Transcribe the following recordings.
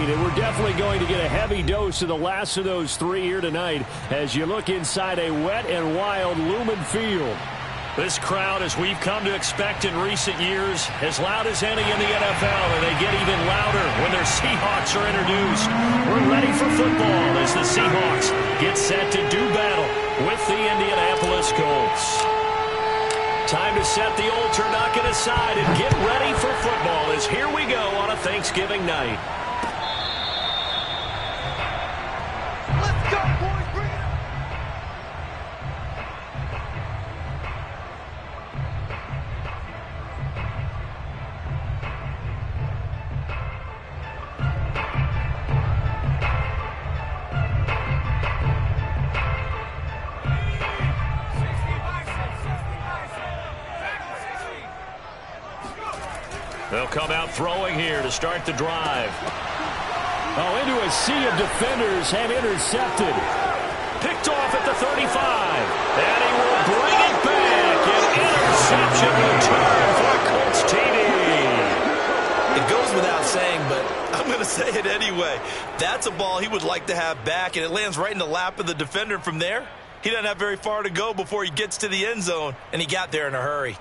indeed. And we're definitely going to get a heavy dose of the last of those three here tonight as you look inside a wet and wild Lumen Field. This crowd, as we've come to expect in recent years, as loud as any in the NFL, and they get even louder when their Seahawks are introduced. We're ready for football as the Seahawks get set to do battle with the Indianapolis Colts. Time to set the old turnocket aside and get ready for football as here we go on a Thanksgiving night. Let's go, boys. Bring it up. They'll come out throwing here to start the drive. Oh, into a sea of defenders and intercepted. Picked off at the 35. And he will bring it back. An interception return for Colts TD. It goes without saying, but I'm going to say it anyway. That's a ball he would like to have back, and it lands right in the lap of the defender from there. He doesn't have very far to go before he gets to the end zone, and he got there in a hurry.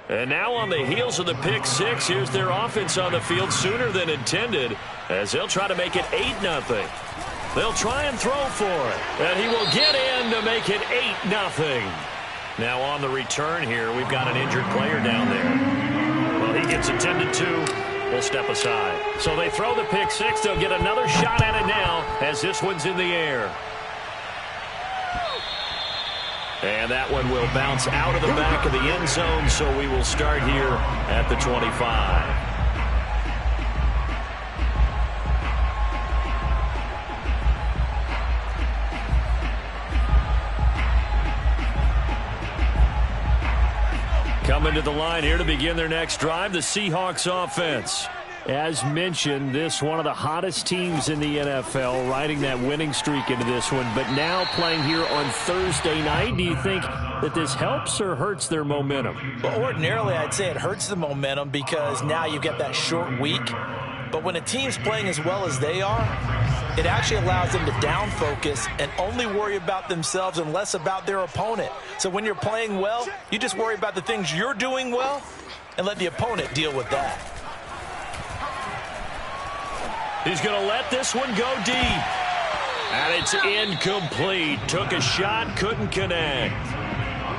And now on the heels of the pick six, here's their offense on the field sooner than intended as they'll try to make it 8-0. They'll try and throw for it, and he will get in to make it 8-0. Now on the return here, we've got an injured player down there. Well, he gets attended to. We'll step aside. So they throw the pick six. They'll get another shot at it now as this one's in the air. And that one will bounce out of the back of the end zone, so we will start here at the 25. Coming to the line here to begin their next drive, the Seahawks offense. As mentioned, this one of the hottest teams in the NFL, riding that winning streak into this one, but now playing here on Thursday night. Do you think that this helps or hurts their momentum? Well, ordinarily, I'd say it hurts the momentum because now you get that short week. But when a team's playing as well as they are, it actually allows them to down focus and only worry about themselves and less about their opponent. So when you're playing well, you just worry about the things you're doing well and let the opponent deal with that. He's going to let this one go deep. And it's incomplete. Took a shot, couldn't connect.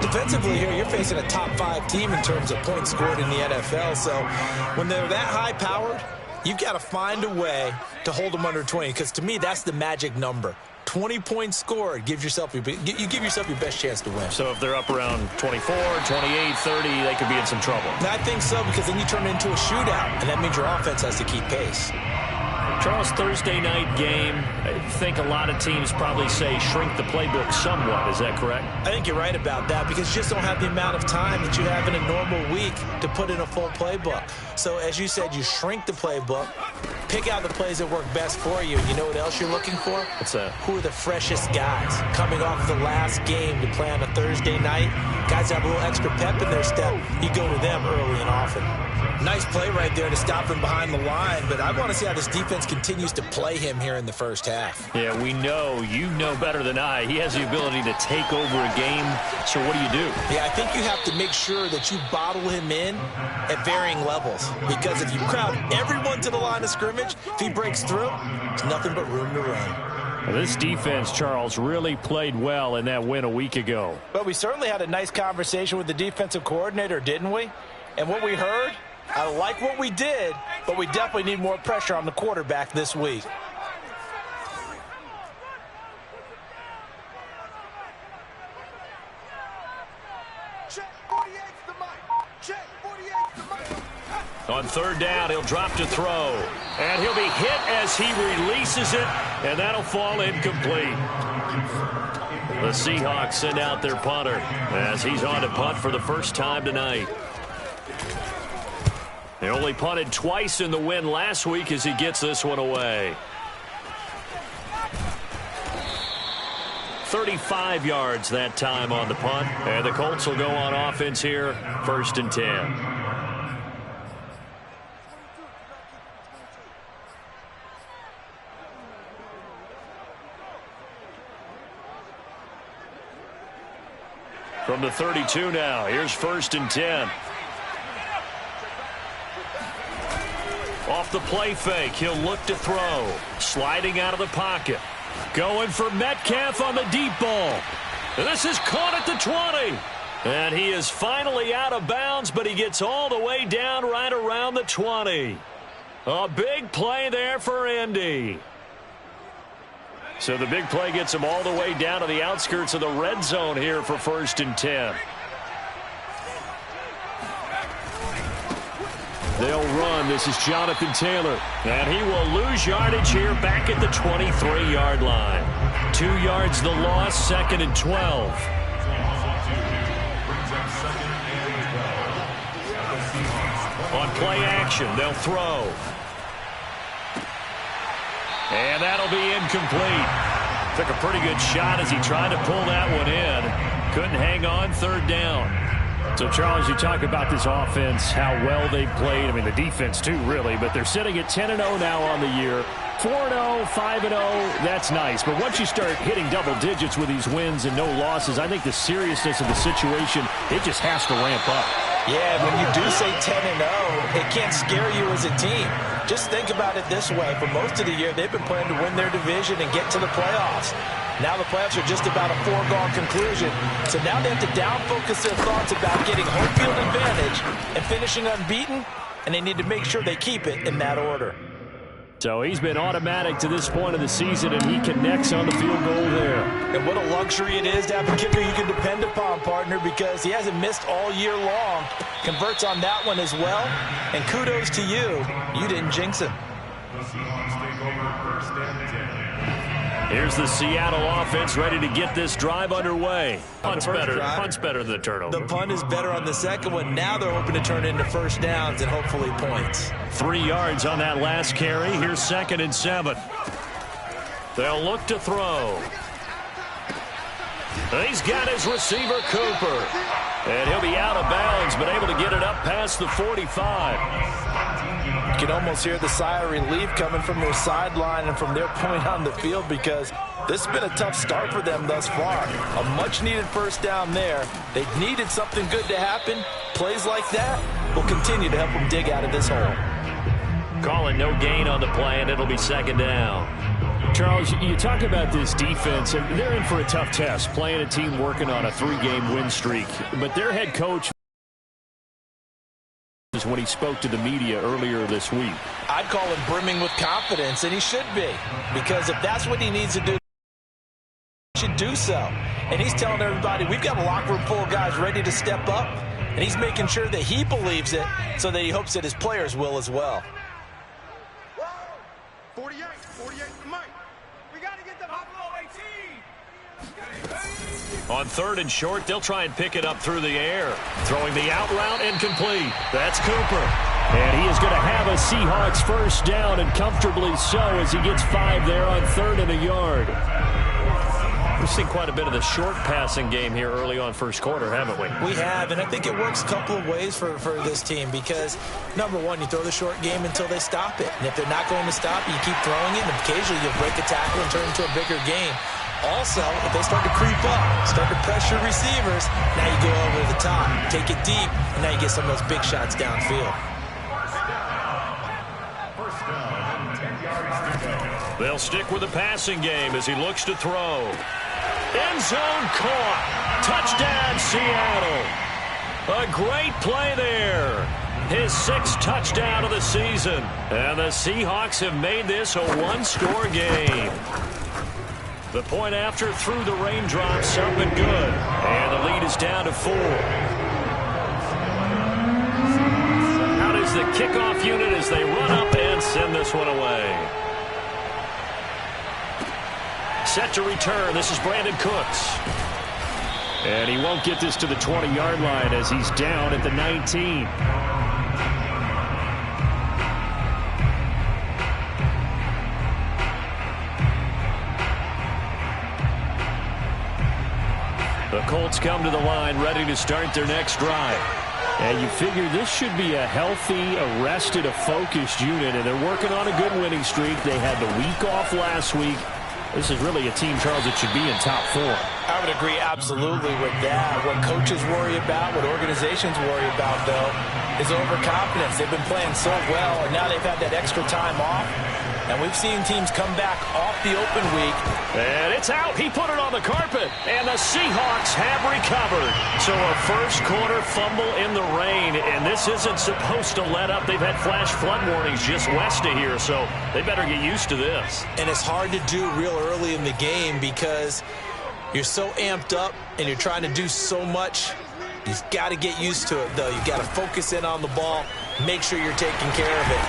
Defensively here, you're facing a top 5 team in terms of points scored in the NFL. So when they're that high-powered, you've got to find a way to hold them under 20. Because to me, that's the magic number. 20 points scored, you give yourself your best chance to win. So if they're up around 24, 28, 30, they could be in some trouble. I think so, because then you turn it into a shootout, and that means your offense has to keep pace. Charles, Thursday night game, I think a lot of teams probably say shrink the playbook somewhat. Is that correct? I think you're right about that because you just don't have the amount of time that you have in a normal week to put in a full playbook. So as you said, you shrink the playbook, pick out the plays that work best for you. You know what else you're looking for? What's that? Who are the freshest guys coming off the last game to play on a Thursday night? Guys that have a little extra pep in their step. You go to them early and often. Nice play right there to stop him behind the line, but I want to see how this defense continues to play him here in the first half. Yeah, we know. You know better than I. He has the ability to take over a game, so what do? Yeah, I think you have to make sure that you bottle him in at varying levels, because if you crowd everyone to the line of scrimmage, if he breaks through, there's nothing but room to run. Well, this defense, Charles, really played well in that win a week ago. But we certainly had a nice conversation with the defensive coordinator, didn't we? And what we heard, I like what we did, but we definitely need more pressure on the quarterback this week. On third down, he'll drop to throw. And he'll be hit as he releases it, and that'll fall incomplete. The Seahawks send out their punter as he's on to punt for the first time tonight. They only punted twice in the win last week as he gets this one away. 35 yards that time on the punt. And the Colts will go on offense here, 1st and 10. From the 32 now, here's 1st and 10. Off the play fake, he'll look to throw. Sliding out of the pocket. Going for Metcalf on the deep ball. And this is caught at the 20. And he is finally out of bounds, but he gets all the way down right around the 20. A big play there for Indy. So the big play gets him all the way down to the outskirts of the red zone here for 1st and 10. They'll run. This is Jonathan Taylor. And he will lose yardage here back at the 23-yard line. 2 yards the loss, 2nd and 12. On play action, they'll throw. And that'll be incomplete. Took a pretty good shot as he tried to pull that one in. Couldn't hang on, 3rd down. So, Charles, you talk about this offense, how well they played. I mean, the defense, too, really. But they're sitting at 10-0 now on the year. 4-0, 5-0, that's nice. But once you start hitting double digits with these wins and no losses, I think the seriousness of the situation, it just has to ramp up. Yeah, when you do say 10-0, it can't scare you as a team. Just think about it this way. For most of the year, they've been playing to win their division and get to the playoffs. Now the playoffs are just about a foregone conclusion. So now they have to down-focus their thoughts about getting home field advantage and finishing unbeaten, and they need to make sure they keep it in that order. So he's been automatic to this point of the season, and he connects on the field goal there. And what a luxury it is to have a kicker you can depend upon, partner, because he hasn't missed all year long. Converts on that one as well. And kudos to you. You didn't jinx him. Here's the Seattle offense ready to get this drive underway. Punt's better than the turnover. The punt is better on the second one. Now they're hoping to turn it into 1st downs and hopefully points. 3 yards on that last carry. Here's 2nd and 7. They'll look to throw. He's got his receiver, Cooper. And he'll be out of bounds, but able to get it up past the 45. You can almost hear the sigh of relief coming from their sideline and from their point on the field, because this has been a tough start for them thus far. A much-needed 1st down there. They needed something good to happen. Plays like that will continue to help them dig out of this hole. Calling no gain on the play, and it'll be 2nd down. Charles, you talk about this defense, and they're in for a tough test, playing a team working on a 3-game win streak. But their head coach, when he spoke to the media earlier this week, I'd call him brimming with confidence, and he should be, because if that's what he needs to do, he should do so. And he's telling everybody, we've got a locker room full of guys ready to step up, and he's making sure that he believes it so that he hopes that his players will as well. 48 Mike. We got to get the Buffalo 18. On 3rd and short, they'll try and pick it up through the air. Throwing the out route incomplete. That's Cooper. And he is going to have a Seahawks 1st down, and comfortably so, as he gets 5 there on 3rd and a yard. We've seen quite a bit of the short passing game here early on 1st quarter, haven't we? We have, and I think it works a couple of ways for this team, because, number one, you throw the short game until they stop it. And if they're not going to stop it, you keep throwing it, and occasionally you'll break a tackle and turn it into a bigger game. Also, if they start to creep up, start to pressure receivers, now you go over the top, take it deep, and now you get some of those big shots downfield. They'll stick with the passing game as he looks to throw. End zone caught. Touchdown, Seattle. A great play there. His 6th touchdown of the season. And the Seahawks have made this a 1-score game. The point after through the raindrops, something good. And the lead is down to 4. Out is the kickoff unit as they run up and send this one away. Set to return. This is Brandon Cooks. And he won't get this to the 20-yard line as he's down at the 19. The Colts come to the line ready to start their next drive. And you figure this should be a healthy, arrested, a focused unit, and they're working on a good winning streak. They had the week off last week. This is really a team, Charles, that should be in top 4. I would agree absolutely with that. What coaches worry about, what organizations worry about, though, is overconfidence. They've been playing so well, and now they've had that extra time off. And we've seen teams come back off the open week. And it's out. He put it on the carpet. And the Seahawks have recovered. So a first-quarter fumble in the rain. And this isn't supposed to let up. They've had flash flood warnings just west of here. So they better get used to this. And it's hard to do real early in the game because you're so amped up and you're trying to do so much. You've got to get used to it, though. You've got to focus in on the ball. Make sure you're taking care of it.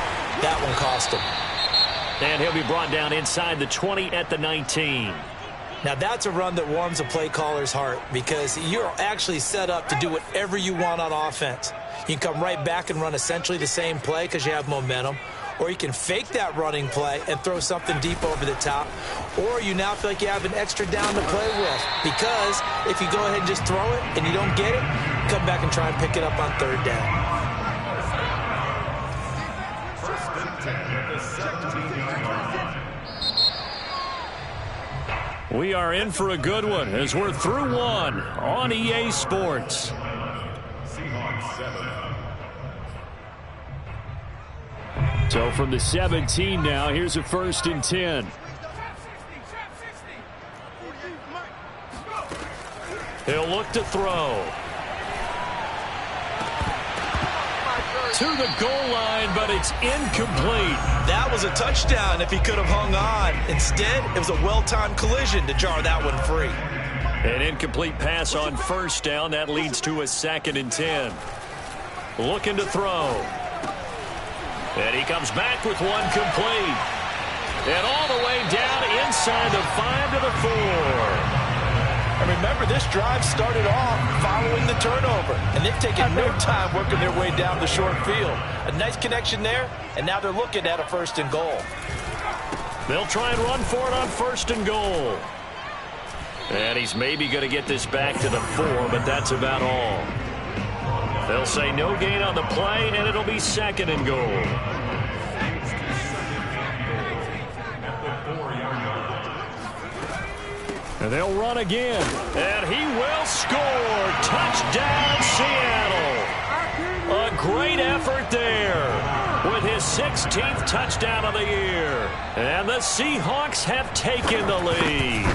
That one cost him. And he'll be brought down inside the 20 at the 19. Now, that's a run that warms a play caller's heart because you're actually set up to do whatever you want on offense. You can come right back and run essentially the same play because you have momentum, or you can fake that running play and throw something deep over the top, or you now feel like you have an extra down to play with because if you go ahead and just throw it and you don't get it, come back and try and pick it up on third down. We are in for a good one as we're through one on EA Sports. So from the 17 now, here's a 1st and 10. He'll look to throw. To the goal line, but it's incomplete. That was a touchdown if he could have hung on. Instead, it was a well-timed collision to jar that one free. An incomplete pass on 1st down. That leads to a 2nd and 10. Looking to throw. And he comes back with one complete. And all the way down inside the 5 to the 4. And remember, this drive started off following the turnover, and they've taken no time working their way down the short field. A nice connection there, and now they're looking at a 1st and goal. They'll try and run for it on 1st and goal. And he's maybe going to get this back to the 4, but that's about all. They'll say no gain on the play, and it'll be 2nd and goal. And they'll run again. And he will score. Touchdown, Seattle. A great effort there with his 16th touchdown of the year. And the Seahawks have taken the lead.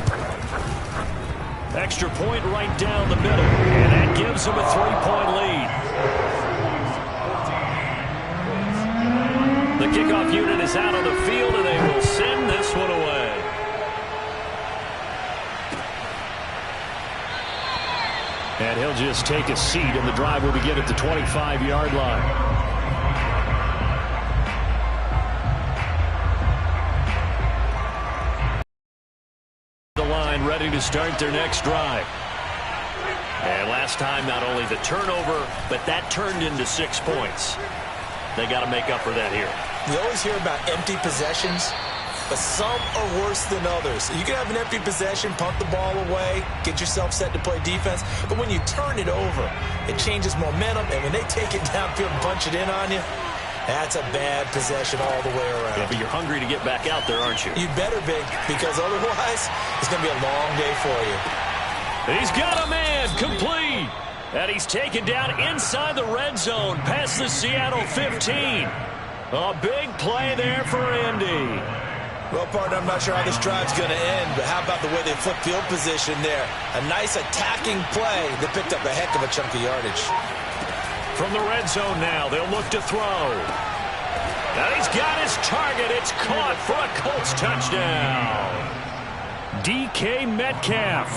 Extra point right down the middle. And that gives them a 3-point lead. The kickoff unit is out on the field, and they will send this one away. And he'll just take a seat, and the drive will begin at the 25-yard line. The line ready to start their next drive. And last time, not only the turnover, but that turned into 6 points. They got to make up for that here. We always hear about empty possessions, but some are worse than others. You can have an empty possession, punt the ball away, get yourself set to play defense, but when you turn it over, it changes momentum, and when they take it downfield and punch it in on you, that's a bad possession all the way around. Yeah, but you're hungry to get back out there, aren't you? You better be, because otherwise, it's going to be a long day for you. He's got a man, complete. And he's taken down inside the red zone, past the Seattle 15. A big play there for Indy. Well, partner, I'm not sure how this drive's going to end, but how about the way they flip field position there? A nice attacking play that picked up a heck of a chunk of yardage. From the red zone now, they'll look to throw. And he's got his target. It's caught for a Colts touchdown. DK Metcalf.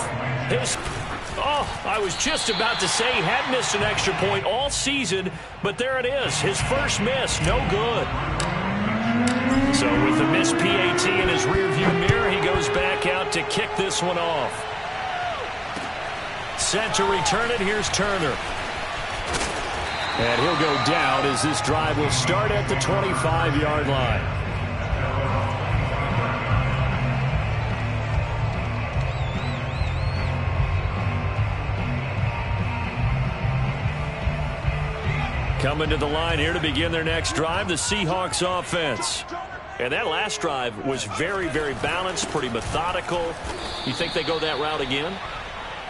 I was just about to say he had missed an extra point all season, but there it is. His first miss, no good. So with the missed PAT in his rearview mirror, he goes back out to kick this one off. Set to return it, here's Turner. And he'll go down as this drive will start at the 25-yard line. Coming to the line here to begin their next drive, the Seahawks offense. And that last drive was very, very balanced, pretty methodical. You think they go that route again?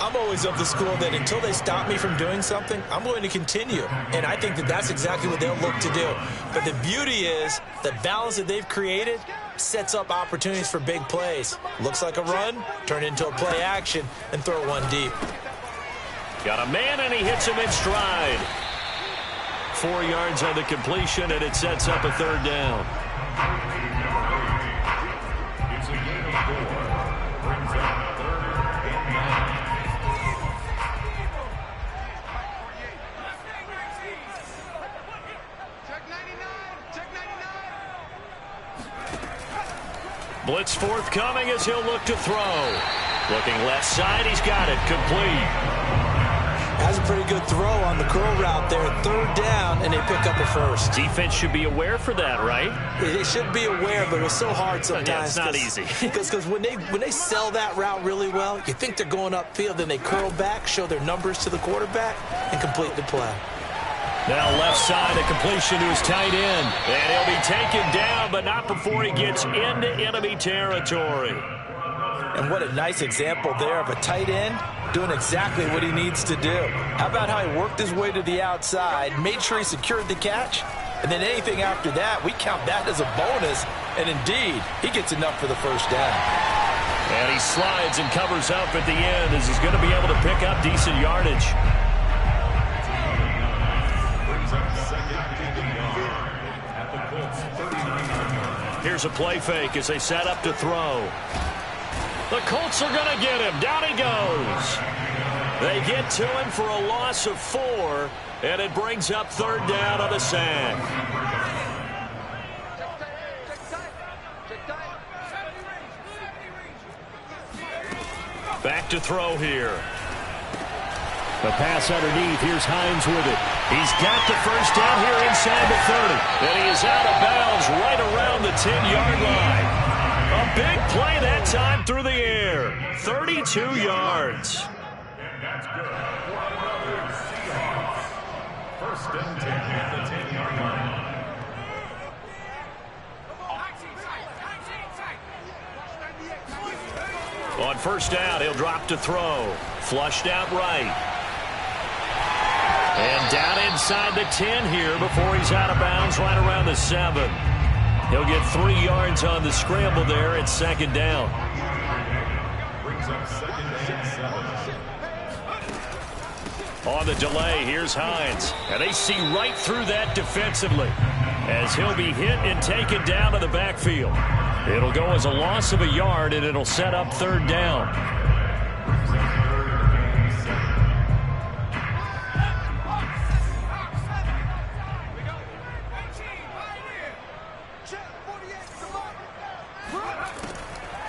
I'm always of the school that until they stop me from doing something, I'm going to continue. And I think that that's exactly what they'll look to do. But the beauty is the balance that they've created sets up opportunities for big plays. Looks like a run, turn into a play action, and throw one deep. Got a man, and he hits him in stride. 4 yards on the completion, and it sets up a third down. It's a gain of 4. Brings up 3rd and 9. Check 99. Check 99. Blitz forthcoming as he'll look to throw. Looking left side, he's got it. Complete. Has a pretty good throw on the curl route there. 3rd down, and they pick up a first. Defense should be aware for that, right? They should be aware, but it's so hard sometimes. Yeah, it's not easy. Because when they sell that route really well, you think they're going upfield, then they curl back, show their numbers to the quarterback, and complete the play. Now left side, a completion to his tight end. And he'll be taken down, but not before he gets into enemy territory. And what a nice example there of a tight end doing exactly what he needs to do. How about how he worked his way to the outside, made sure he secured the catch, and then anything after that, we count that as a bonus. And indeed, he gets enough for the first down. And he slides and covers up at the end as he's going to be able to pick up decent yardage. Here's a play fake as they set up to throw. The Colts are going to get him. Down he goes. They get to him for a loss of 4, and it brings up 3rd down on the sack. Back to throw here. The pass underneath. Here's Hines with it. He's got the first down here inside the 30. And he is out of bounds right around the 10-yard line. A big play that time through the air. 32 yards. That's good. First and 10 at the 10-yard line. On first down, he'll drop to throw. Flushed out right. And down inside the 10 here before he's out of bounds right around the 7. He'll get 3 yards on the scramble there at 2nd down. Brings up 2nd and 7. On the delay, here's Hines. And they see right through that defensively as he'll be hit and taken down to the backfield. It'll go as a loss of a yard, and it'll set up 3rd down.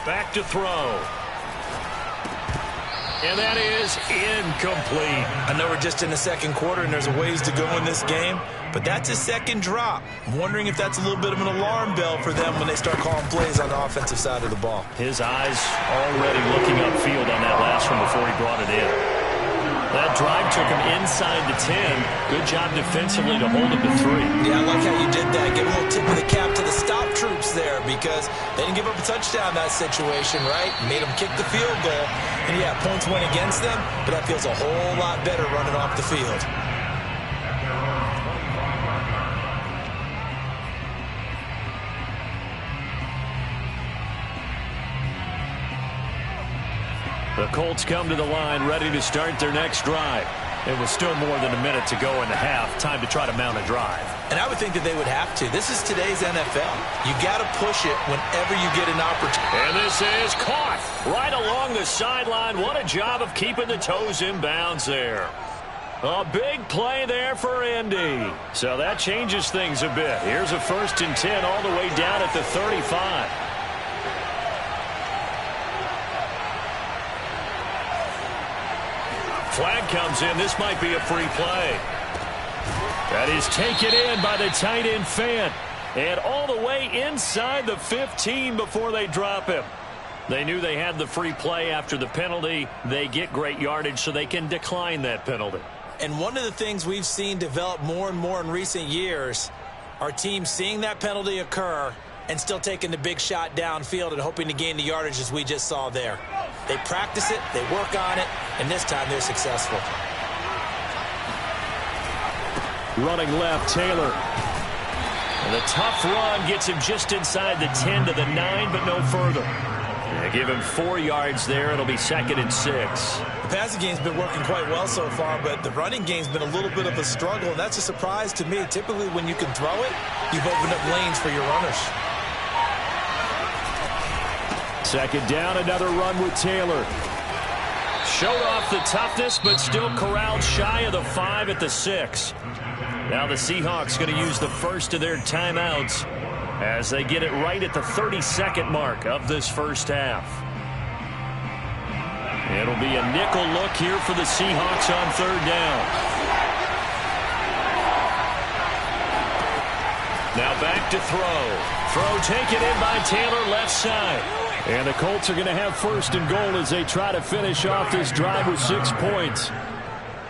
Back to throw. And that is incomplete. I know we're just in the 2nd quarter and there's a ways to go in this game, but that's a 2nd drop. I'm wondering if that's a little bit of an alarm bell for them when they start calling plays on the offensive side of the ball. His eyes already looking upfield on that last one before he brought it in. That drive took him inside the 10. Good job defensively to hold him to 3. Yeah, I like how you did that. Give a little tip of the cap to the stop troops there because they didn't give up a touchdown in that situation, right? Made them kick the field goal. And, yeah, points went against them, but that feels a whole lot better running off the field. The Colts come to the line ready to start their next drive. It was still more than a minute to go in the half. Time to try to mount a drive. And I would think that they would have to. This is today's NFL. You got to push it whenever you get an opportunity. And this is caught right along the sideline. What a job of keeping the toes in bounds there. A big play there for Indy. So that changes things a bit. Here's a 1st and 10 all the way down at the 35. Flag comes in. This might be a free play. That is taken in by the tight end Fant. And all the way inside the 15 before they drop him. They knew they had the free play after the penalty. They get great yardage so they can decline that penalty. And one of the things we've seen develop more and more in recent years are teams seeing that penalty occur and still taking the big shot downfield and hoping to gain the yardage as we just saw there. They practice it, they work on it, and this time they're successful. Running left, Taylor. And the tough run gets him just inside the 10 to the 9, but no further. Give him 4 yards there. It'll be 2nd and 6. The passing game's been working quite well so far, but the running game's been a little bit of a struggle, and that's a surprise to me. Typically, when you can throw it, you've opened up lanes for your runners. 2nd down, another run with Taylor. Showed off the toughness, but still corralled shy of the 5 at the 6. Now the Seahawks going to use the first of their timeouts as they get it right at the 32nd mark of this first half. It'll be a nickel look here for the Seahawks on 3rd down. Now back to throw. Throw taken in by Taylor, left side. And the Colts are going to have 1st and goal as they try to finish off this drive with 6 points.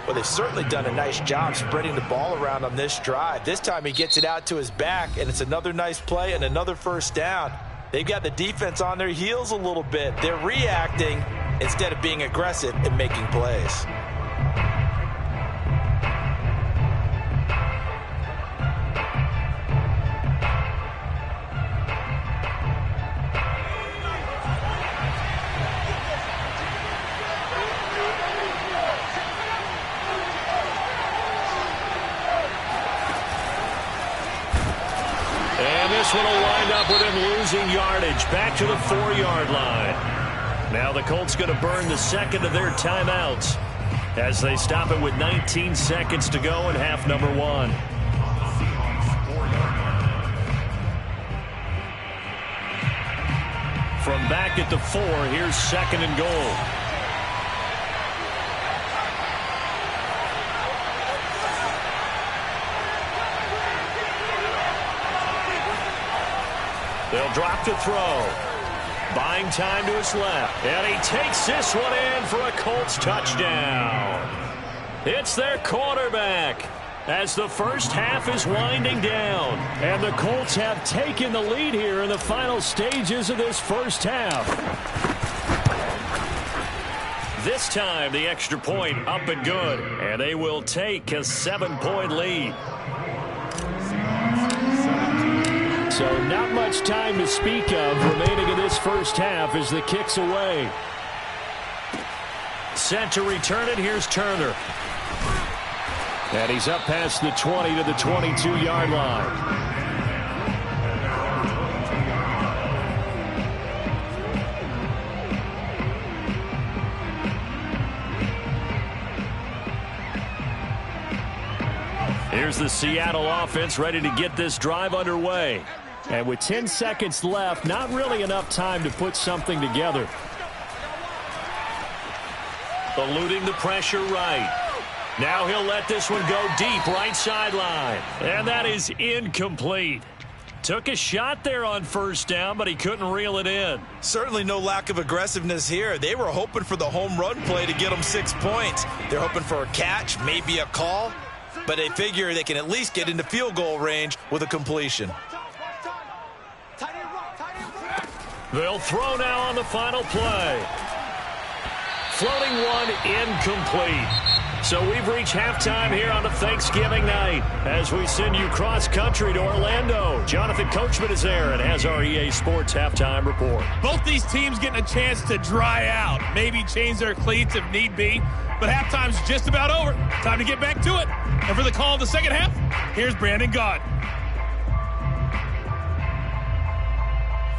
Well, they've certainly done a nice job spreading the ball around on this drive. This time he gets it out to his back, and it's another nice play and another 1st down. They've got the defense on their heels a little bit. They're reacting instead of being aggressive and making plays. This one will wind up with him losing yardage back to the 4-yard line. Now the Colts going to burn the 2nd of their timeouts as they stop it with 19 seconds to go in half number 1. From back at the 4, here's 2nd and goal. They'll drop to throw. Buying time to his left. And he takes this one in for a Colts touchdown. It's their quarterback as the first half is winding down. And the Colts have taken the lead here in the final stages of this first half. This time the extra point up and good. And they will take a 7-point lead. So not much time to speak of remaining in this first half as the kick's away. Set to return it. Here's Turner. And he's up past the 20 to the 22-yard line. Here's the Seattle offense ready to get this drive underway. And with 10 seconds left, not really enough time to put something together. Eluding the pressure right. Now he'll let this one go deep right sideline. And that is incomplete. Took a shot there on 1st down, but he couldn't reel it in. Certainly no lack of aggressiveness here. They were hoping for the home run play to get them 6 points. They're hoping for a catch, maybe a call. But they figure they can at least get into field goal range with a completion. They'll throw now on the final play. Floating one, incomplete. So we've reached halftime here on a Thanksgiving night as we send you cross-country to Orlando. Jonathan Coachman is there and has our EA Sports halftime report. Both these teams getting a chance to dry out, maybe change their cleats if need be. But halftime's just about over. Time to get back to it. And for the call of the second half, here's Brandon Gott.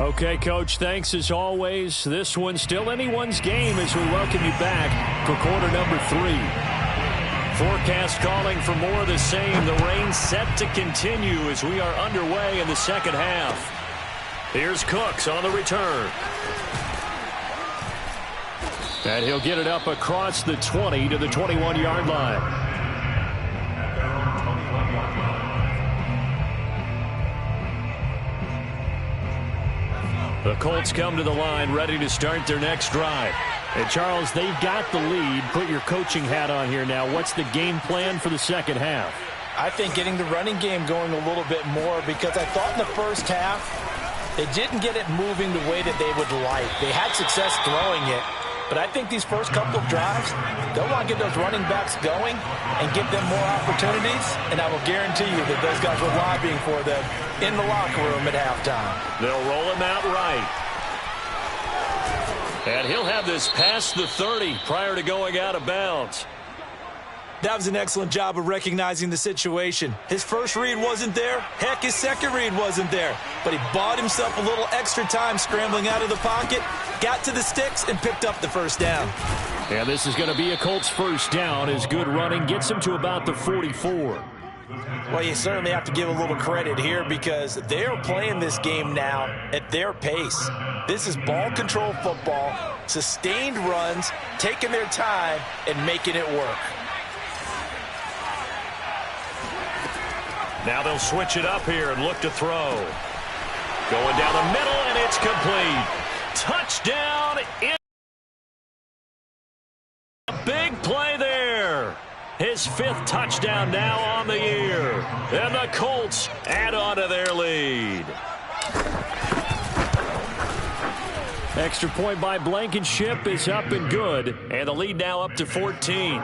Okay, Coach, thanks as always. This one's still anyone's game as we welcome you back for quarter number 3. Forecast calling for more of the same. The rain set to continue as we are underway in the second half. Here's Cooks on the return. And he'll get it up across the 20 to the 21-yard line. The Colts come to the line ready to start their next drive. And, Charles, they've got the lead. Put your coaching hat on here now. What's the game plan for the second half? I think getting the running game going a little bit more, because I thought in the first half they didn't get it moving the way that they would like. They had success throwing it, but I think these first couple of drives, they'll want to get those running backs going and give them more opportunities, and I will guarantee you that those guys were lobbying for them in the locker room at halftime. They'll roll him out right. And he'll have this past the 30 prior to going out of bounds. That was an excellent job of recognizing the situation. His first read wasn't there. Heck, his second read wasn't there. But he bought himself a little extra time scrambling out of the pocket, got to the sticks, and picked up the first down. And this is going to be a Colts first down. His good running gets him to about the 44. Well, you certainly have to give a little credit here because they're playing this game now at their pace. This is ball control football, sustained runs, taking their time, and making it work. Now they'll switch it up here and look to throw. Going down the middle, and it's complete. Touchdown. A big play there. His 5th touchdown now on the year. And the Colts add on to their lead. Extra point by Blankenship is up and good. And the lead now up to 14.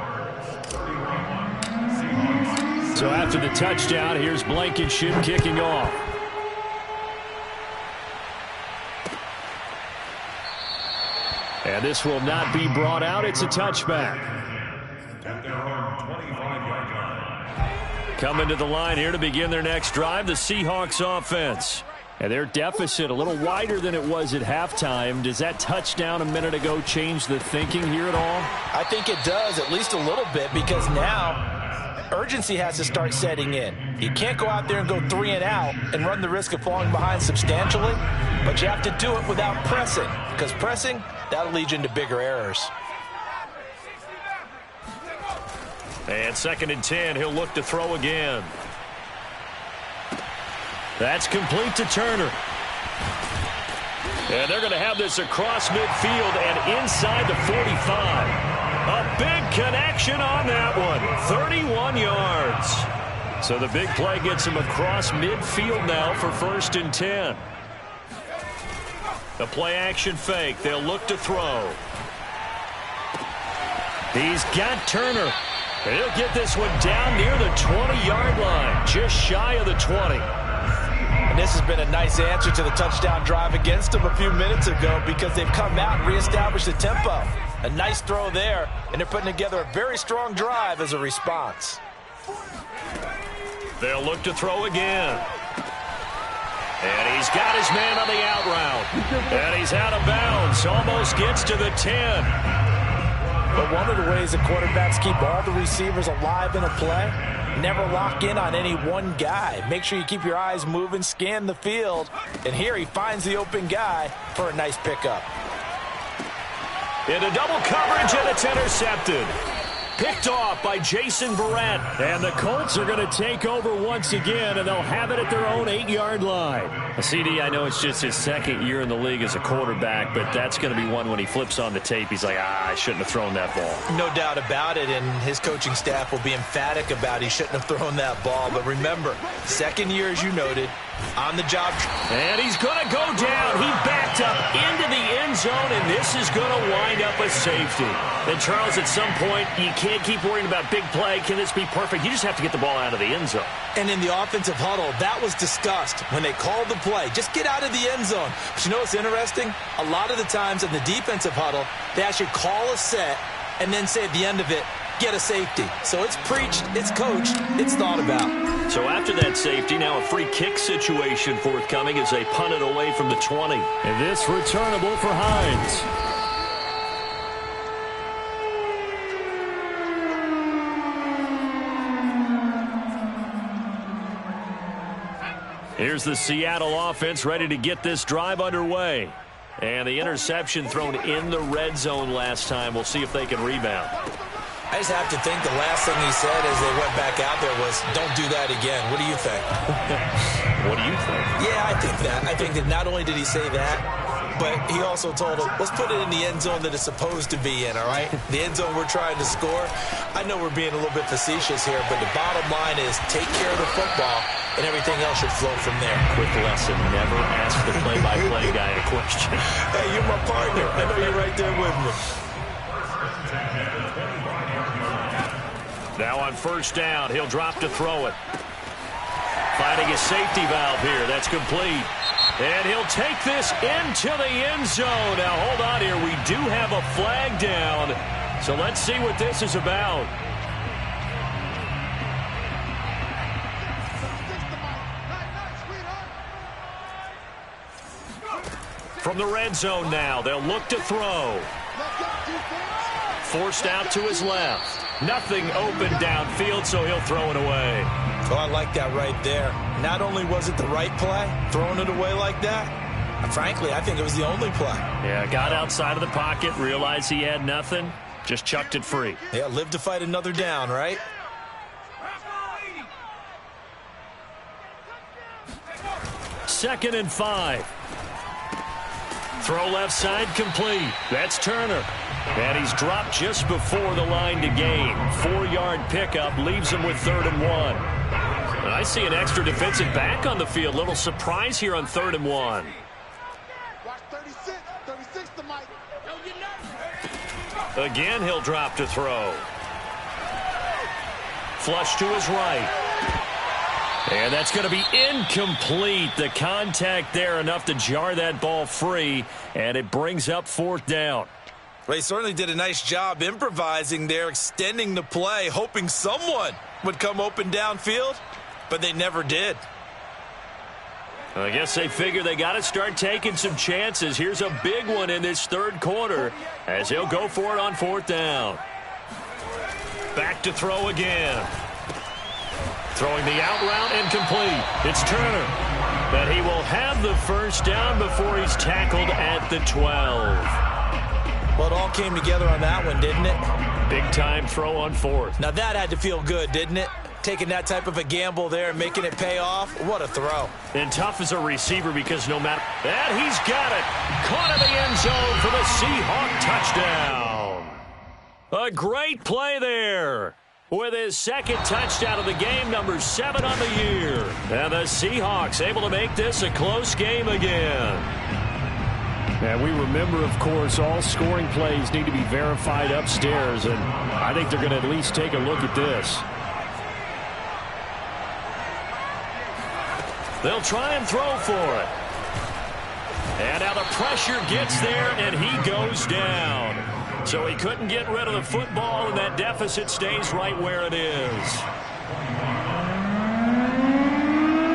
So after the touchdown, here's Blankenship kicking off. And this will not be brought out. It's a touchback. At their own 25-yard line. Coming to the line here to begin their next drive, the Seahawks offense. And their deficit a little wider than it was at halftime. Does that touchdown a minute ago change the thinking here at all? I think it does, at least a little bit, because now urgency has to start setting in. You can't go out there and go 3 and out and run the risk of falling behind substantially, but you have to do it without pressing, because pressing, that'll lead you into bigger errors. And 2nd and 10, he'll look to throw again. That's complete to Turner. And they're going to have this across midfield and inside the 45. A big connection on that one. 31 yards. So the big play gets him across midfield now for 1st and 10. The play action fake. They'll look to throw. He's got Turner. He'll get this one down near the 20-yard line. Just shy of the 20. And this has been a nice answer to the touchdown drive against them a few minutes ago because they've come out and reestablished the tempo. A nice throw there, and they're putting together a very strong drive as a response. They'll look to throw again. And he's got his man on the out route. And he's out of bounds. Almost gets to the 10. But one of the ways the quarterbacks keep all the receivers alive in a play, never lock in on any one guy. Make sure you keep your eyes moving, scan the field. And here he finds the open guy for a nice pickup. Into double coverage, and it's intercepted. Picked off by Jason Barrett. And the Colts are going to take over once again, and they'll have it at their own 8-yard line. CD, I know it's just his 2nd year in the league as a quarterback, but that's going to be one when he flips on the tape. He's like, I shouldn't have thrown that ball. No doubt about it, and his coaching staff will be emphatic about he shouldn't have thrown that ball. But remember, 2nd year, as you noted, on the job. And he's going to go down. He backed up into the end zone, and this is going to wind up a safety. And, Charles, at some point, you can't keep worrying about big play. Can this be perfect? You just have to get the ball out of the end zone. And in the offensive huddle, that was discussed when they called the play. Just get out of the end zone. But you know what's interesting? A lot of the times in the defensive huddle, they actually call a set and then say at the end of it, get a safety. So it's preached, it's coached, it's thought about. So after that safety, now a free kick situation forthcoming as they punt it away from the 20. And this returnable for Hines. Here's the Seattle offense ready to get this drive underway. And the interception thrown in the red zone last time. We'll see if they can rebound. I just have to think the last thing he said as they went back out there was, don't do that again. What do you think? What do you think? Yeah, I think that. I think that not only did he say that, but he also told him, let's put it in the end zone that it's supposed to be in, all right? The end zone we're trying to score. I know we're being a little bit facetious here, but the bottom line is take care of the football, and everything else should flow from there. Quick lesson, never ask the play-by-play guy a question. Hey, you're my partner. I know you're right there with me. Now on first down, he'll drop to throw it. Finding his safety valve here. That's complete. And he'll take this into the end zone. Now, hold on here. We do have a flag down. So let's see what this is about. From the red zone now, they'll look to throw. Forced out to his left. Nothing open downfield, so he'll throw it away. Oh, I like that right there. Not only was it the right play, throwing it away like that, frankly, I think it was the only play. Yeah, got outside of the pocket, realized he had nothing, just chucked it free. Yeah, live to fight another down, right? Second and 5. Throw left side complete. That's Turner. And he's dropped just before the line to gain. 4-yard pickup leaves him with 3rd and 1. And I see an extra defensive back on the field. Little surprise here on 3rd and 1. Watch 36 to Mike. Again, he'll drop to throw. Flush to his right. And that's going to be incomplete. The contact there enough to jar that ball free. And it brings up 4th down. Well, he certainly did a nice job improvising there, extending the play, hoping someone would come open downfield, but they never did. I guess they figure they got to start taking some chances. Here's a big one in this 3rd quarter as he'll go for it on 4th down. Back to throw again. Throwing the out route incomplete. It's Turner. But he will have the first down before he's tackled at the 12. Well, it all came together on that one, didn't it? Big-time throw on 4th. Now, that had to feel good, didn't it? Taking that type of a gamble there and making it pay off. What a throw. And tough as a receiver because no matter... And he's got it. Caught in the end zone for the Seahawk touchdown. A great play there. With his 2nd touchdown of the game, number 7 on the year. And the Seahawks able to make this a close game again. And we remember, of course, all scoring plays need to be verified upstairs, and I think they're going to at least take a look at this. They'll try and throw for it. And now the pressure gets there, and he goes down. So he couldn't get rid of the football, and that deficit stays right where it is.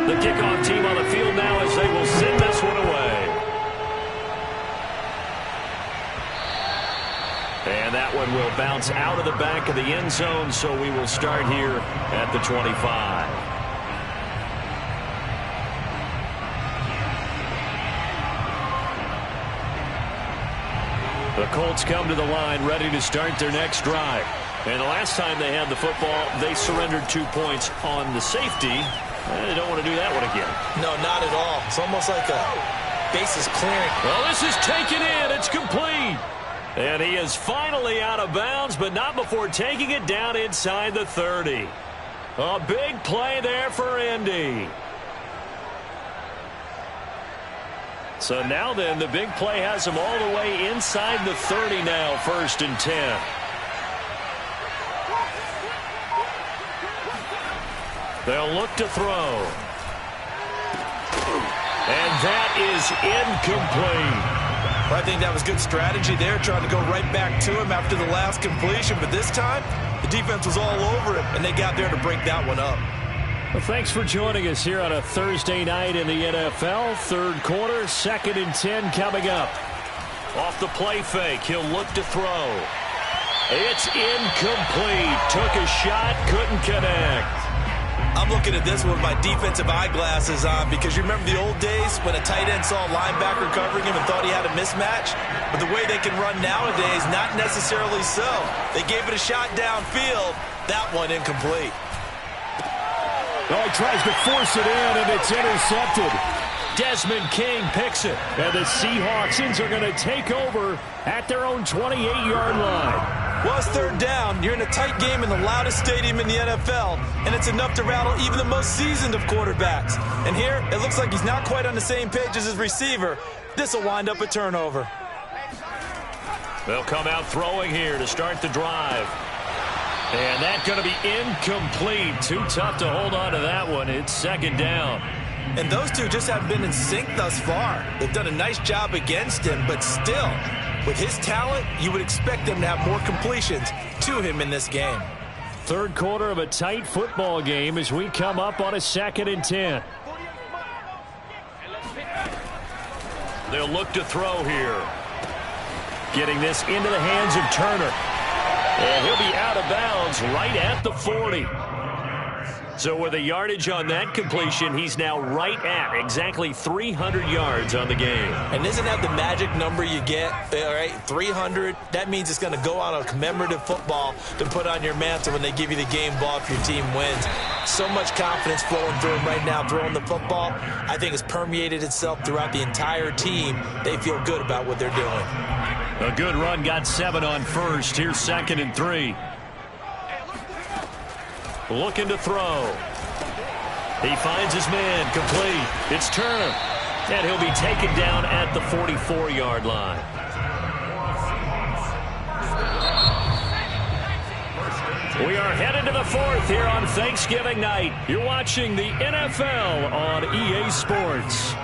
The kickoff team on the field now as they will send this one away. And that one will bounce out of the back of the end zone, so we will start here at the 25. The Colts come to the line ready to start their next drive. And the last time they had the football, they surrendered 2 points on the safety. They don't want to do that one again. No, not at all. It's almost like a bases clearing. Well, this is taken in. It's complete. And he is finally out of bounds, but not before taking it down inside the 30. A big play there for Indy. So now then, the big play has him all the way inside the 30 now, 1st and 10. They'll look to throw. And that is incomplete. I think that was good strategy there, trying to go right back to him after the last completion. But this time, the defense was all over him, and they got there to break that one up. Well, thanks for joining us here on a Thursday night in the NFL. 3rd quarter, 2nd and 10 coming up. Off the play fake, he'll look to throw. It's incomplete. Took a shot, couldn't connect. I'm looking at this with my defensive eyeglasses on because you remember the old days when a tight end saw a linebacker covering him and thought he had a mismatch? But the way they can run nowadays, not necessarily so. They gave it a shot downfield. That one incomplete. Oh, he tries to force it in, and it's intercepted. Desmond King picks it. And the Seahawksans are going to take over at their own 28-yard line. Well, it's third down. You're in a tight game in the loudest stadium in the NFL, and it's enough to rattle even the most seasoned of quarterbacks. And here, it looks like he's not quite on the same page as his receiver. This will wind up a turnover. They'll come out throwing here to start the drive. And that's going to be incomplete. Too tough to hold on to that one. It's second down. And those two just haven't been in sync thus far. They've done a nice job against him, but still, with his talent, you would expect them to have more completions to him in this game. Third quarter of a tight football game as we come up on a 2nd and 10. They'll look to throw here. Getting this into the hands of Turner. And he'll be out of bounds right at the 40. So with a yardage on that completion, he's now right at exactly 300 yards on the game. And isn't that the magic number you get? All right, 300. That means it's going to go on a commemorative football to put on your mantle when they give you the game ball if your team wins. So much confidence flowing through him right now throwing the football. I think it's permeated itself throughout the entire team. They feel good about what they're doing. A good run got 7 on first. Here's 2nd and 3. Looking to throw. He finds his man complete. It's Turner. And he'll be taken down at the 44-yard line. We are headed to the 4th here on Thanksgiving night. You're watching the NFL on EA Sports.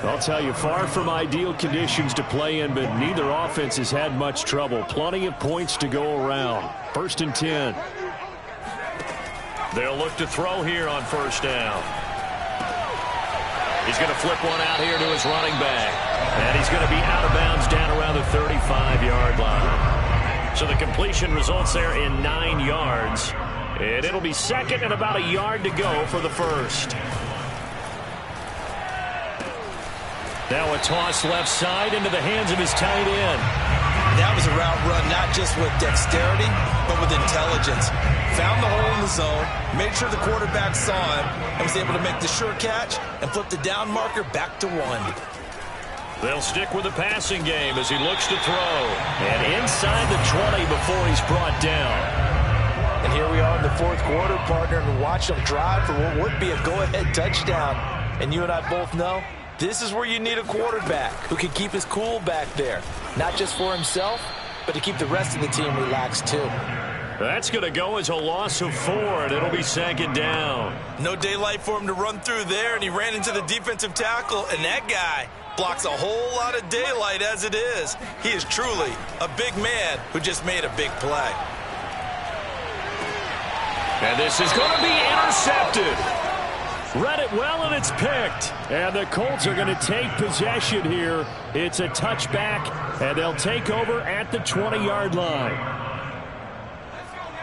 I'll tell you, far from ideal conditions to play in, but neither offense has had much trouble. Plenty of points to go around. 1st and 10. They'll look to throw here on first down. He's going to flip one out here to his running back. And he's going to be out of bounds down around the 35-yard line. So the completion results there in 9 yards. And it'll be 2nd and about a yard to go for the first. Now a toss left side into the hands of his tight end. That was a route run not just with dexterity, but with intelligence. Found the hole in the zone, made sure the quarterback saw him, and was able to make the sure catch and flip the down marker back to 1. They'll stick with the passing game as he looks to throw. And inside the 20 before he's brought down. And here we are in the 4th quarter, partner, and watch him drive for what would be a go-ahead touchdown. And you and I both know this is where you need a quarterback who can keep his cool back there. Not just for himself, but to keep the rest of the team relaxed too. That's going to go as a loss of 4, and it'll be 2nd down. No daylight for him to run through there, and he ran into the defensive tackle, and that guy blocks a whole lot of daylight as it is. He is truly a big man who just made a big play. And this is going to be intercepted. Read it well, and it's picked. And the Colts are going to take possession here. It's a touchback, and they'll take over at the 20-yard line.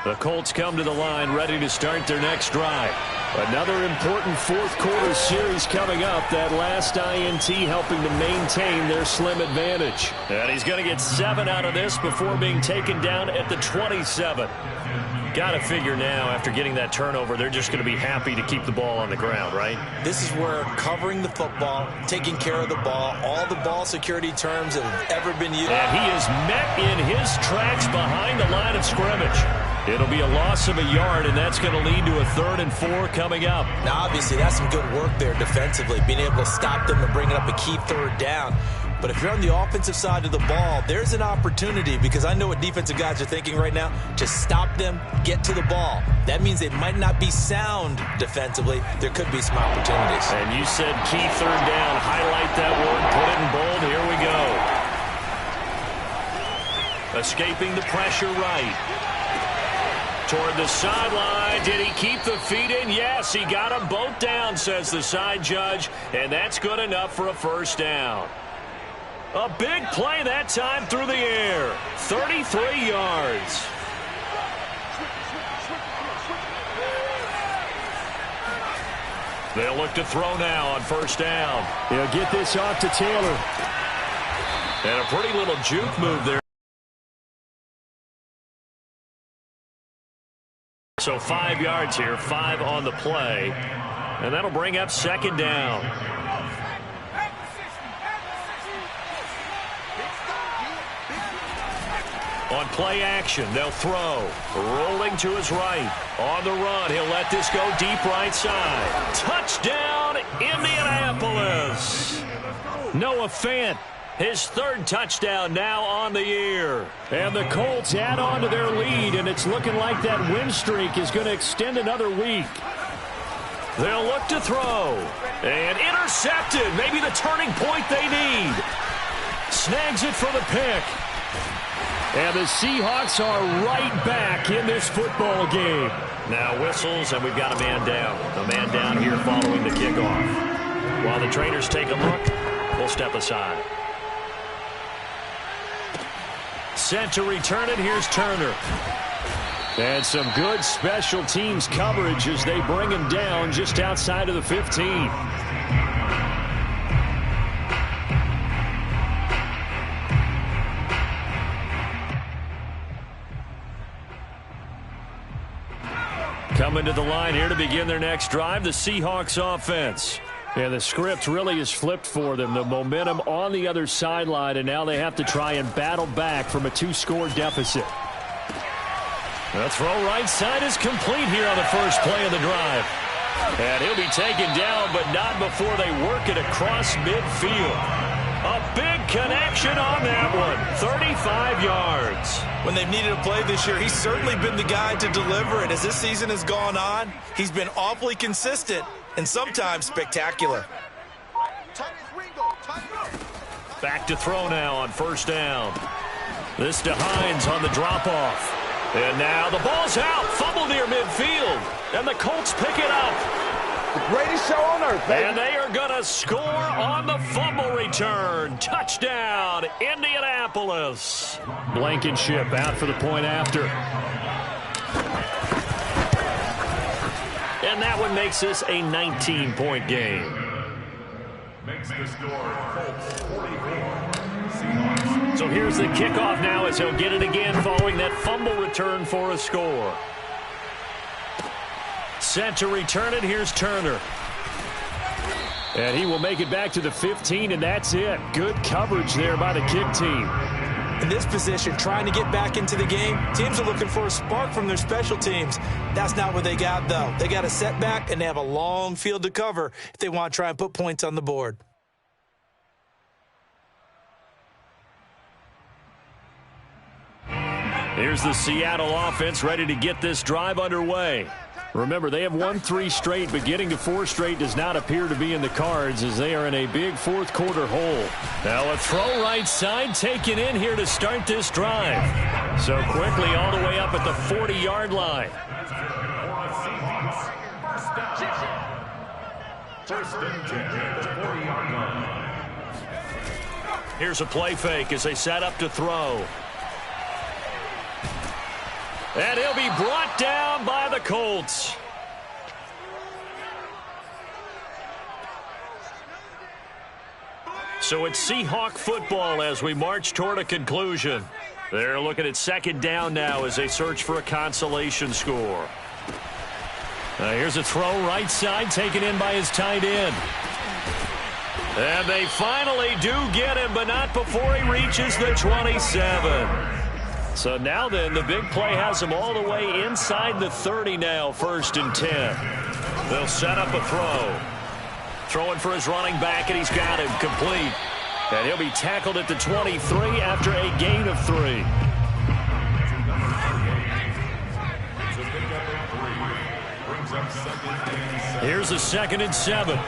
The Colts come to the line ready to start their next drive. Another important 4th quarter series coming up. That last INT helping to maintain their slim advantage. And he's going to get 7 out of this before being taken down at the 27. Got to figure now, after getting that turnover, they're just going to be happy to keep the ball on the ground, right? This is where covering the football, taking care of the ball, all the ball security terms that have ever been used. And he is met in his tracks behind the line of scrimmage. It'll be a loss of a yard, and that's going to lead to a 3rd and 4 coming up. Now, obviously, that's some good work there defensively, being able to stop them and bringing up a key 3rd down. But if you're on the offensive side of the ball, there's an opportunity, because I know what defensive guys are thinking right now. Just stop them, get to the ball. That means they might not be sound defensively. There could be some opportunities. And you said key 3rd down. Highlight that word, put it in bold. Here we go. Escaping the pressure right. Toward the sideline. Did he keep the feet in? Yes, he got them both down, says the side judge. And that's good enough for a 1st down. A big play that time through the air. 33 yards. They'll look to throw now on 1st down. They'll get this off to Taylor. And a pretty little juke move there. So 5 yards here, 5 on the play. And that'll bring up 2nd down. On play action, they'll throw. Rolling to his right. On the run, he'll let this go deep right side. Touchdown, Indianapolis. Noah Fant, his third touchdown now on the year. And the Colts add on to their lead, and it's looking like that win streak is going to extend another week. They'll look to throw. And intercepted. Maybe the turning point they need. Snags it for the pick. And the Seahawks are right back in this football game. Now whistles, and we've got a man down. A man down here following the kickoff. While the trainers take a look, we'll step aside. Set to return it. Here's Turner. And some good special teams coverage as they bring him down just outside of the 15. Coming to the line here to begin their next drive, the Seahawks offense. And the script really is flipped for them. The momentum on the other sideline, and now they have to try and battle back from a 2-score deficit. The throw right side is complete here on the first play of the drive. And he'll be taken down, but not before they work it across midfield. A big connection on that one. 35 yards. When they've needed a play this year, he's certainly been the guy to deliver it. As this season has gone on, he's been awfully consistent and sometimes spectacular. Back to throw now on first down. This to Hines on the drop-off. And now the ball's out. Fumble near midfield. And the Colts pick it up. The greatest show on earth, baby. And they are going to score on the fumble return. Touchdown, Indianapolis. Blankenship out for the point after. And that one makes this a 19-point game. Makes the score Colts 44. Seahawks. So here's the kickoff now as he'll get it again following that fumble return for a score. Set to return it. Here's Turner. And he will make it back to the 15, and that's it. Good coverage there by the kick team. In this position, trying to get back into the game, teams are looking for a spark from their special teams. That's not what they got, though. They got a setback, and they have a long field to cover if they want to try and put points on the board. Here's the Seattle offense ready to get this drive underway. Remember, they have won 3 straight, but getting to 4 straight does not appear to be in the cards as they are in a big fourth-quarter hole. Now a throw right side taken in here to start this drive. So quickly all the way up at the 40-yard line. First and 10 at the 40-yard line. Here's a play fake as they set up to throw. And he'll be brought down by the Colts. So it's Seahawk football as we march toward a conclusion. They're looking at second down now as they search for a consolation score. Now here's a throw right side taken in by his tight end. And they finally do get him, but not before he reaches the 27. So now then, the big play has him all the way inside the 30 now, first and 10. They'll set up a throw. Throwing for his running back, and he's got him complete. And he'll be tackled at the 23 after a gain of 3. Here's a 2nd and 7.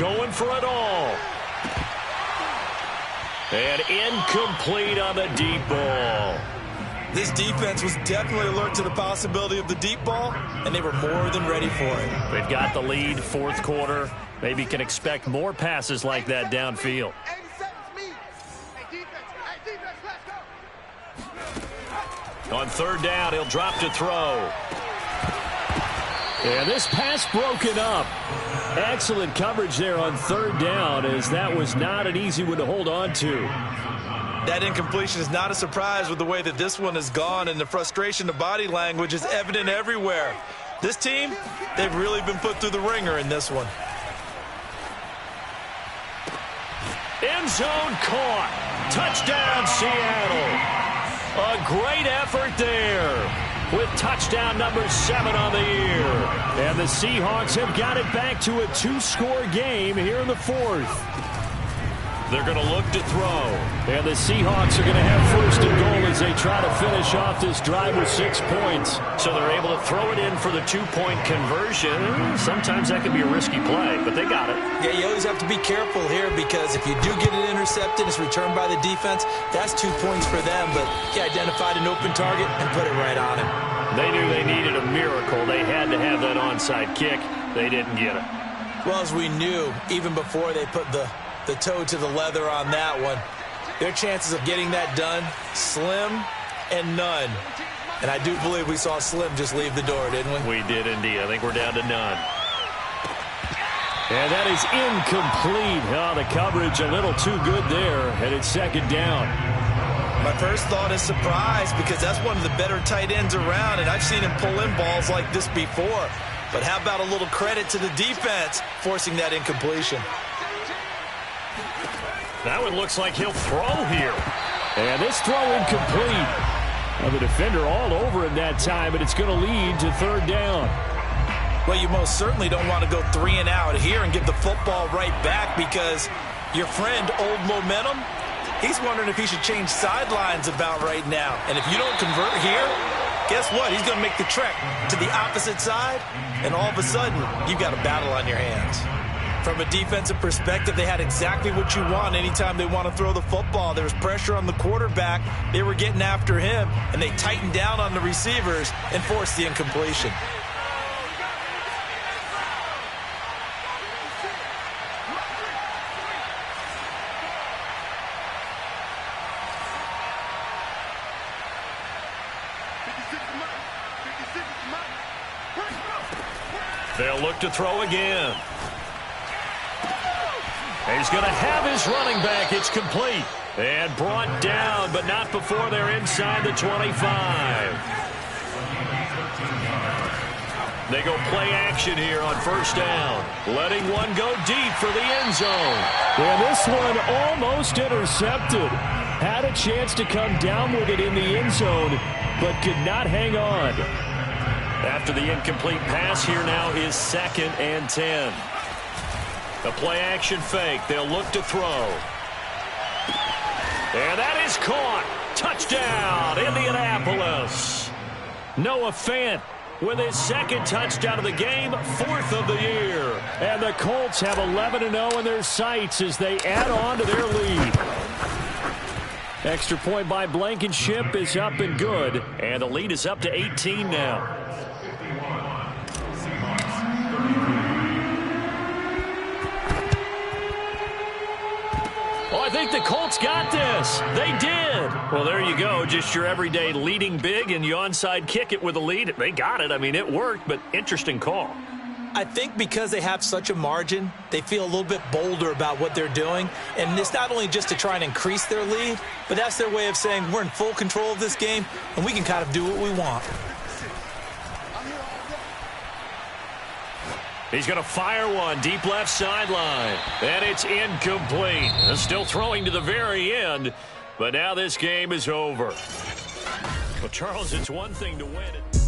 Going for it all. And incomplete on the deep ball. This defense was definitely alert to the possibility of the deep ball, and they were more than ready for it. They've got the lead, fourth quarter. Maybe can expect more passes like that downfield. 80 seconds, me. Hey, defense, let's go. On third down, he'll drop to throw. And this pass broken up. Excellent coverage there on third down, as that was not an easy one to hold on to. That incompletion is not a surprise with the way that this one has gone, and the frustration, the body language is evident everywhere. This team, they've really been put through the ringer in this one. End zone caught. Touchdown, Seattle. A great effort there with touchdown number 7 on the year. And the Seahawks have got it back to a 2-score game here in the 4th. They're going to look to throw. And the Seahawks are going to have first and goal as they try to finish off this drive with 6 points. So they're able to throw it in for the 2-point conversion. Sometimes that can be a risky play, but they got it. Yeah, you always have to be careful here because if you do get it intercepted, it's returned by the defense, that's 2 points for them. But he identified an open target and put it right on him. They knew they needed a miracle. They had to have that onside kick. They didn't get it. Well, as we knew, even before they put the toe to the leather on that one, their chances of getting that done, slim and none. And I do believe we saw Slim just leave the door, didn't we? We did indeed. I think we're down to none. And that is incomplete. Oh, the coverage a little too good there, and it's second down. My first thought is surprise because that's one of the better tight ends around, and I've seen him pull in balls like this before. But how about a little credit to the defense forcing that incompletion? That one looks like he'll throw here. And this throw incomplete. Well, the defender all over him that time, but it's going to lead to third down. Well, you most certainly don't want to go 3 and out here and give the football right back because your friend, Old Momentum, he's wondering if he should change sidelines about right now. And if you don't convert here, guess what? He's going to make the trek to the opposite side, and all of a sudden, you've got a battle on your hands. From a defensive perspective, they had exactly what you want anytime they want to throw the football. There was pressure on the quarterback. They were getting after him, and they tightened down on the receivers and forced the incompletion. They'll look to throw again. He's going to have his running back. It's complete. And brought down, but not before they're inside the 25. They go play action here on first down. Letting one go deep for the end zone. And this one almost intercepted. Had a chance to come down with it in the end zone, but could not hang on. After the incomplete pass, here now is 2nd and 10. A play-action fake. They'll look to throw. And that is caught. Touchdown, Indianapolis. Noah Fant with his 2nd touchdown of the game, 4th of the year. And the Colts have 11-0 in their sights as they add on to their lead. Extra point by Blankenship is up and good. And the lead is up to 18 now. I think the Colts got this. They did. Well, there you go. Just your everyday leading big, and you onside kick it with a lead. They got it. I mean, it worked, but interesting call. I think because they have such a margin, they feel a little bit bolder about what they're doing. And it's not only just to try and increase their lead, but that's their way of saying we're in full control of this game, and we can kind of do what we want. He's going to fire one deep left sideline. And it's incomplete. Still throwing to the very end. But now this game is over. Well, Charles, it's one thing to win it.